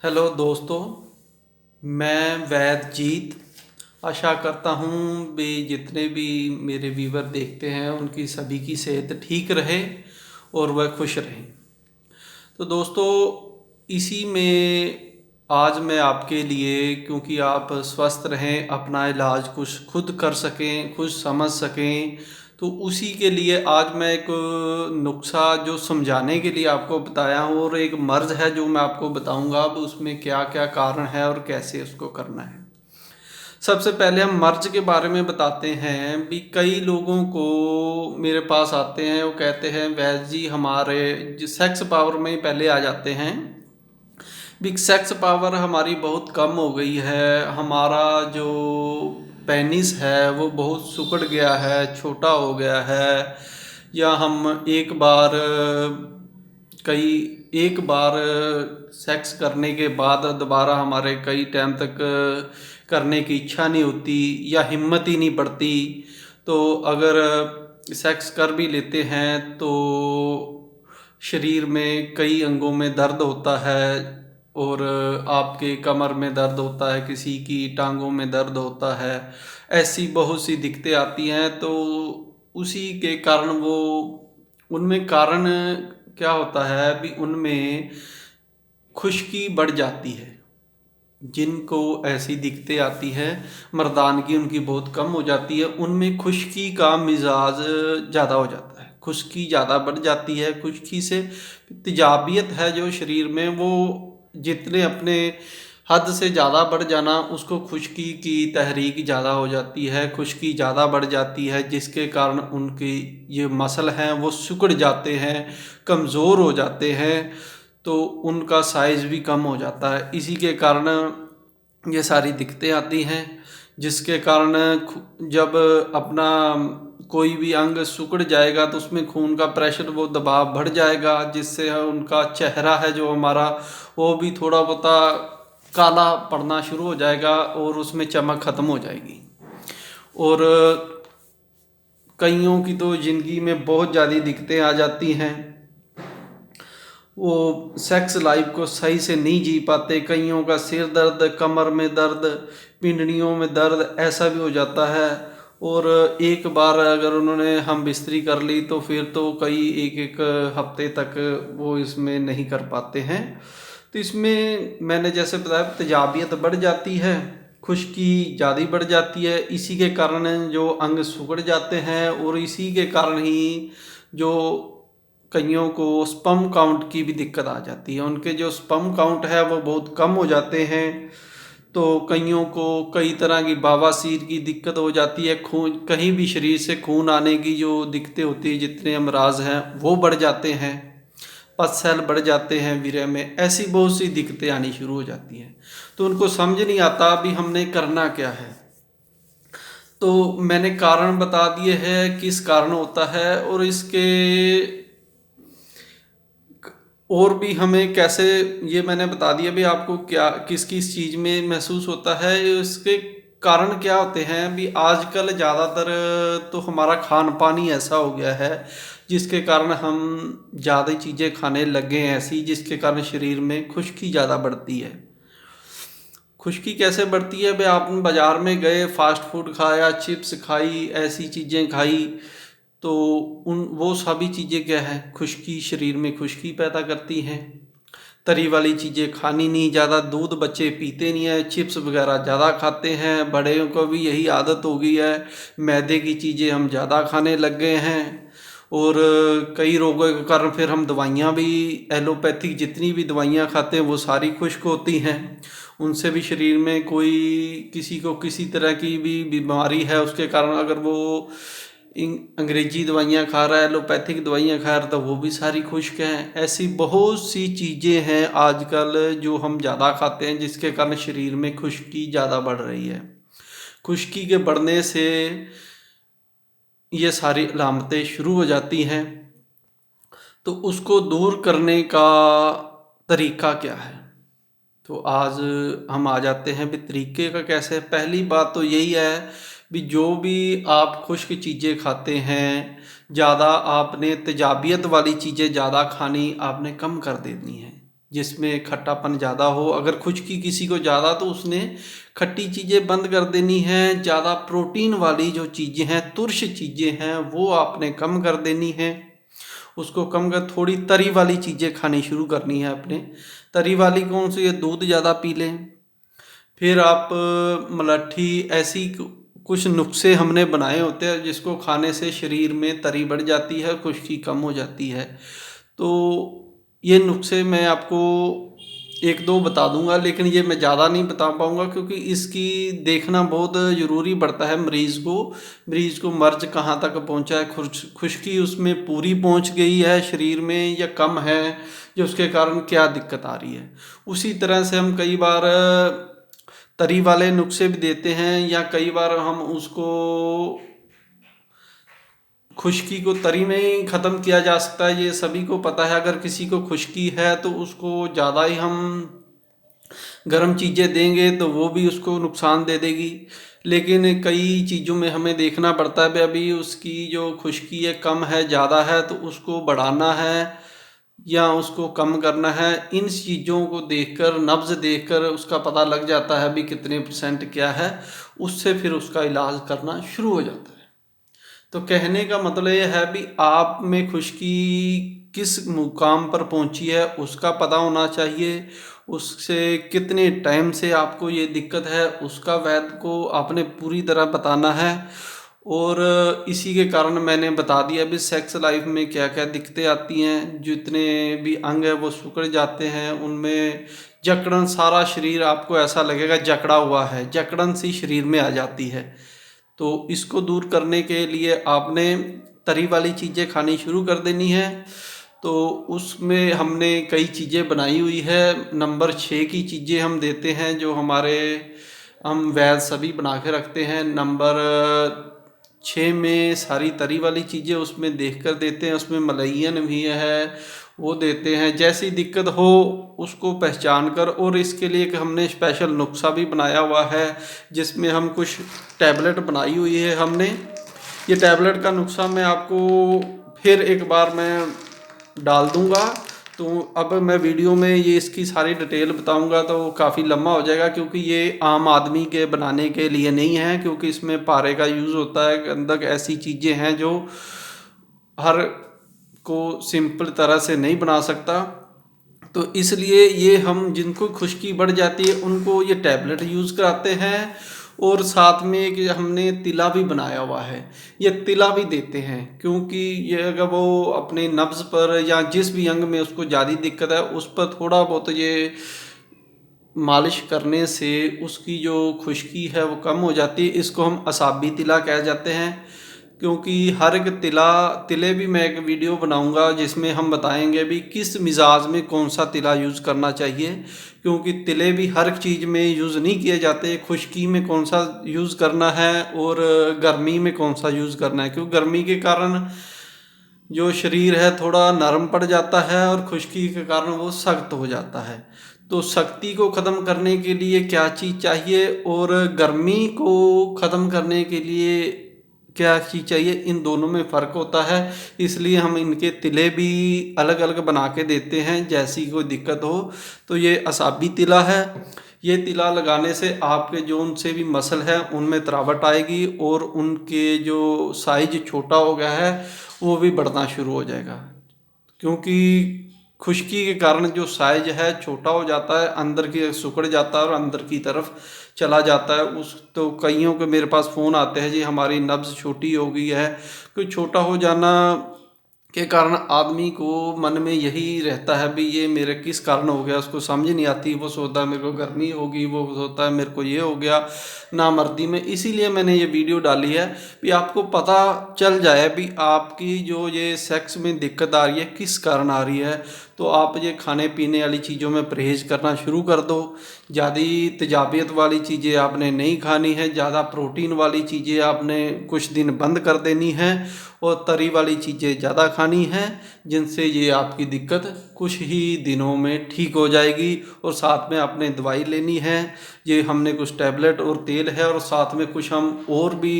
Hello दोस्तों, मैं वैदजीत आशा करता हूँ भी जितने भी मेरे व्यूवर देखते हैं उनकी सभी की सेहत ठीक रहे और वह खुश रहें। तो दोस्तों, इसी में आज मैं आपके लिए, क्योंकि आप स्वस्थ रहें, अपना इलाज कुछ खुद कर सकें, खुद समझ सकें, तो उसी के लिए आज मैं एक नुस्खा जो समझाने के लिए आपको बताया हूँ, और एक मर्ज़ है जो मैं आपको बताऊंगा अब उसमें क्या क्या कारण है और कैसे उसको करना है। सबसे पहले हम मर्ज के बारे में बताते हैं। भी कई लोगों को मेरे पास आते हैं, वो कहते हैं वैद्य जी हमारे जो सेक्स पावर में ही पहले आ जाते हैं भी सेक्स पावर हमारी बहुत कम हो गई है, हमारा जो पेनिस है वो बहुत सिकुड़ गया है, छोटा हो गया है, या हम कई एक बार सेक्स करने के बाद दोबारा हमारे कई टाइम तक करने की इच्छा नहीं होती या हिम्मत ही नहीं बढ़ती। तो अगर सेक्स कर भी लेते हैं तो शरीर में कई अंगों में दर्द होता है, और आपके कमर में दर्द होता है, किसी की टांगों में दर्द होता है, ऐसी बहुत सी दिक्कतें आती हैं। तो उसी के कारण वो उनमें कारण क्या होता है भी उनमें खुश्की बढ़ जाती है। जिनको ऐसी दिक्कतें आती है, मर्दानगी उनकी बहुत कम हो जाती है, उनमें खुश्की का मिजाज ज़्यादा हो जाता है, खुश्की ज़्यादा बढ़ जाती है। खुश्की से तेजाबियत है जो शरीर में, वो जितने अपने हद से ज़्यादा बढ़ जाना, उसको खुश्की की तहरीक ज़्यादा हो जाती है, खुश्की ज़्यादा बढ़ जाती है, जिसके कारण उनकी ये मसल हैं वो सिकुड़ जाते हैं, कमज़ोर हो जाते हैं, तो उनका साइज़ भी कम हो जाता है। इसी के कारण ये सारी दिक्कतें आती हैं, जिसके कारण जब अपना कोई भी अंग सिकुड़ जाएगा तो उसमें खून का प्रेशर, वो दबाव बढ़ जाएगा, जिससे उनका चेहरा है जो हमारा, वो भी थोड़ा बहुत काला पड़ना शुरू हो जाएगा और उसमें चमक ख़त्म हो जाएगी। और कईयों की तो ज़िंदगी में बहुत ज़्यादा दिक्कतें आ जाती हैं, वो सेक्स लाइफ को सही से नहीं जी पाते। कईयों का सिर दर्द, कमर में दर्द, पिंडलियों में दर्द ऐसा भी हो जाता है, और एक बार अगर उन्होंने हम बिस्तरी कर ली तो फिर तो कई एक एक हफ्ते तक वो इसमें नहीं कर पाते हैं। तो इसमें मैंने जैसे बताया तेजाबियत बढ़ जाती है, खुश्की ज़्यादा बढ़ जाती है, इसी के कारण जो अंग सिकुड़ जाते हैं, और इसी के कारण ही जो कईयों को स्पर्म काउंट की भी दिक्कत आ जाती है, उनके जो स्पर्म काउंट है वो बहुत कम हो जाते हैं। तो कईयों को कई तरह की बवासीर की दिक्कत हो जाती है, खून कहीं भी शरीर से खून आने की जो दिक्कतें होती है, जितने अमराज हैं वो बढ़ जाते हैं, पस सेल बढ़ जाते हैं वीर्य में, ऐसी बहुत सी दिक्कतें आनी शुरू हो जाती हैं। तो उनको समझ नहीं आता भी हमने करना क्या है। तो मैंने कारण बता दिए हैं किस कारण होता है, और इसके और भी हमें कैसे, ये मैंने बता दिया भी आपको क्या किस किस चीज़ में महसूस होता है। इसके कारण क्या होते हैं भी आजकल ज़्यादातर तो हमारा खान पान ही ऐसा हो गया है, जिसके कारण हम ज़्यादा चीज़ें खाने लग गए हैं ऐसी, जिसके कारण शरीर में खुश्की ज़्यादा बढ़ती है। खुश्की कैसे बढ़ती है भाई, आप बाज़ार में गए, फास्ट फूड खाया, चिप्स खाई, ऐसी चीज़ें खाई, तो उन वो सभी चीज़ें क्या है, खुश्की, शरीर में खुश्की पैदा करती हैं। तरी वाली चीज़ें खानी नहीं, ज़्यादा दूध बच्चे पीते नहीं है, चिप्स वगैरह ज़्यादा खाते हैं, बड़े को भी यही आदत हो गई है, मैदे की चीज़ें हम ज़्यादा खाने लग गए हैं। और कई रोगों के कारण फिर हम दवाइयाँ भी, एलोपैथिक जितनी भी दवाइयाँ खाते हैं वो सारी खुश्क होती हैं, उनसे भी शरीर में कोई किसी को किसी तरह की भी बीमारी है उसके कारण अगर वो अंग्रेजी दवाइयाँ खा रहा है, एलोपैथिक दवाइयाँ खा रहा है, तो वो भी सारी खुश्क हैं। ऐसी बहुत सी चीज़ें हैं आजकल जो हम ज़्यादा खाते हैं, जिसके कारण शरीर में खुश्की ज़्यादा बढ़ रही है। खुश्की के बढ़ने से ये सारी अलामतें शुरू हो जाती हैं। तो उसको दूर करने का तरीका क्या है, तो आज हम आ जाते हैं भी तरीके का कैसे। पहली बात तो यही है भी जो भी आप खुश्क चीज़ें खाते हैं, ज़्यादा आपने तेजाबियत वाली चीज़ें ज़्यादा खानी आपने कम कर देनी है। जिसमें खट्टापन ज़्यादा हो। अगर खुश्की किसी को ज़्यादा तो उसने खट्टी चीज़ें बंद कर देनी है। ज़्यादा प्रोटीन वाली जो चीज़ें हैं, तुर्श चीज़ें हैं, वो आपने कम कर देनी है। उसको कम कर थोड़ी तरी वाली चीज़ें खानी शुरू करनी है अपने। तरी वाली कौन सी है? दूध ज़्यादा पी लें। फिर आप मलाठी, ऐसी कुछ नुस्खे हमने बनाए होते हैं जिसको खाने से शरीर में तरी बढ़ जाती है, खुश्की कम हो जाती है। तो ये नुस्खे मैं आपको एक दो बता दूंगा, लेकिन ये मैं ज़्यादा नहीं बता पाऊंगा क्योंकि इसकी देखना बहुत ज़रूरी पड़ता है मरीज़ को मर्ज कहाँ तक पहुँचा है, खुश्की उसमें पूरी पहुँच गई है शरीर में या कम है, जो उसके कारण क्या दिक्कत आ रही है। उसी तरह से हम कई बार तरी वाले नुस्खे भी देते हैं, या कई बार हम उसको खुश्की को तरी में ही ख़त्म किया जा सकता है। ये सभी को पता है। अगर किसी को खुश्की है तो उसको ज़्यादा ही हम गर्म चीज़ें देंगे तो वो भी उसको नुकसान दे देगी। लेकिन कई चीज़ों में हमें देखना पड़ता है, अभी उसकी जो खुश्की है कम है ज़्यादा है, तो उसको बढ़ाना है या उसको कम करना है। इन चीज़ों को देखकर, नब्ज़ देखकर उसका पता लग जाता है भी कितने % क्या है। उससे फिर उसका इलाज करना शुरू हो जाता है। तो कहने का मतलब ये है भी आप में खुश्की किस मुकाम पर पहुंची है उसका पता होना चाहिए। उससे कितने टाइम से आपको ये दिक्कत है उसका वैद्य को आपने पूरी तरह बताना है। और इसी के कारण मैंने बता दिया भी सेक्स लाइफ में क्या क्या दिक्कतें आती हैं। जितने भी अंग है वो सिकुड़ जाते हैं, उनमें जकड़न, सारा शरीर आपको ऐसा लगेगा जकड़ा हुआ है, जकड़न सी शरीर में आ जाती है। तो इसको दूर करने के लिए आपने तरी वाली चीज़ें खानी शुरू कर देनी है। तो उसमें हमने कई चीज़ें बनाई हुई है। नंबर 6 की चीज़ें हम देते हैं, जो हम वैद्य सभी बना के रखते हैं। नंबर 6 में सारी तरी वाली चीज़ें उसमें देख कर देते हैं। उसमें मलैयन भी है, वो देते हैं। जैसी दिक्कत हो उसको पहचान कर, और इसके लिए एक हमने स्पेशल नुस्खा भी बनाया हुआ है जिसमें हम कुछ टैबलेट बनाई हुई है हमने। ये टैबलेट का नुस्खा मैं आपको फिर एक बार मैं डाल दूंगा। तो अब मैं वीडियो में ये इसकी सारी डिटेल बताऊंगा तो काफ़ी लंबा हो जाएगा, क्योंकि ये आम आदमी के बनाने के लिए नहीं है, क्योंकि इसमें पारे का यूज़ होता है। अंदर ऐसी चीज़ें हैं जो हर को सिंपल तरह से नहीं बना सकता। तो इसलिए ये हम जिनको खुश्की बढ़ जाती है उनको ये टैबलेट यूज़ कराते हैं। और साथ में एक हमने तिला भी बनाया हुआ है, ये तिला भी देते हैं। क्योंकि ये अगर वो अपने नब्ज़ पर या जिस भी अंग में उसको ज़्यादा दिक्कत है उस पर थोड़ा बहुत ये मालिश करने से उसकी जो खुश्की है वो कम हो जाती है। इसको हम असाबी तिला कह जाते हैं। क्योंकि हर एक तिले भी मैं एक वीडियो बनाऊंगा जिसमें हम बताएंगे भी किस मिजाज में कौन सा तिला यूज़ करना चाहिए। क्योंकि तिले भी हर चीज़ में यूज़ नहीं किए जाते। खुश्की में कौन सा यूज़ करना है और गर्मी में कौन सा यूज़ करना है, क्योंकि गर्मी के कारण जो शरीर है थोड़ा नरम पड़ जाता है और खुश्की के कारण वो सख्त हो जाता है। तो सख्ती को ख़त्म करने के लिए क्या चीज़ चाहिए और गर्मी को ख़त्म करने के लिए क्या चीज़ चाहिए, इन दोनों में फ़र्क होता है। इसलिए हम इनके तिले भी अलग अलग बना के देते हैं। जैसी कोई दिक्कत हो तो ये असाबी तिला है। ये तिला लगाने से आपके जो उनसे भी मसल है उनमें तरावट आएगी और उनके जो साइज छोटा हो गया है वो भी बढ़ना शुरू हो जाएगा। क्योंकि खुश्की के कारण जो साइज है छोटा हो जाता है, अंदर की सिकुड़ जाता है और अंदर की तरफ चला जाता है। उस तो कईयों के मेरे पास फ़ोन आते हैं, जी हमारी नब्ज़ छोटी हो गई है। कोई छोटा हो जाना के कारण आदमी को मन में यही रहता है भी ये मेरे किस कारण हो गया, उसको समझ नहीं आती। वो सोचता है मेरे को गर्मी होगी, वो सोचता है मेरे को ये हो गया नामर्दी में। इसीलिए मैंने ये वीडियो डाली है कि आपको पता चल जाए भी आपकी जो ये सेक्स में दिक्कत आ रही है किस कारण आ रही है। तो आप ये खाने पीने वाली चीज़ों में परहेज़ करना शुरू कर दो। ज़्यादा तेजाबियत वाली चीज़ें आपने नहीं खानी है, ज़्यादा प्रोटीन वाली चीज़ें आपने कुछ दिन बंद कर देनी है और तरी वाली चीज़ें ज़्यादा खानी है, जिनसे ये आपकी दिक्कत कुछ ही दिनों में ठीक हो जाएगी। और साथ में आपने दवाई लेनी है। ये हमने कुछ टैबलेट और तेल है और साथ में कुछ हम और भी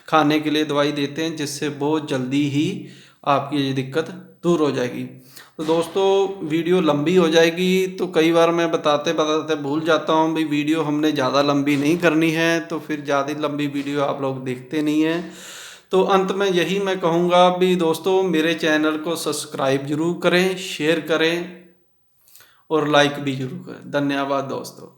खाने के लिए दवाई देते हैं, जिससे बहुत जल्दी ही आपकी ये दिक्कत दूर हो जाएगी। तो दोस्तों वीडियो लंबी हो जाएगी, तो कई बार मैं बताते बताते भूल जाता हूँ भाई, वीडियो हमने ज़्यादा लंबी नहीं करनी है, तो फिर ज़्यादा लंबी वीडियो आप लोग देखते नहीं हैं। तो अंत में यही मैं कहूँगा भी दोस्तों, मेरे चैनल को सब्सक्राइब जरूर करें, शेयर करें और लाइक भी जरूर करें। धन्यवाद दोस्तों।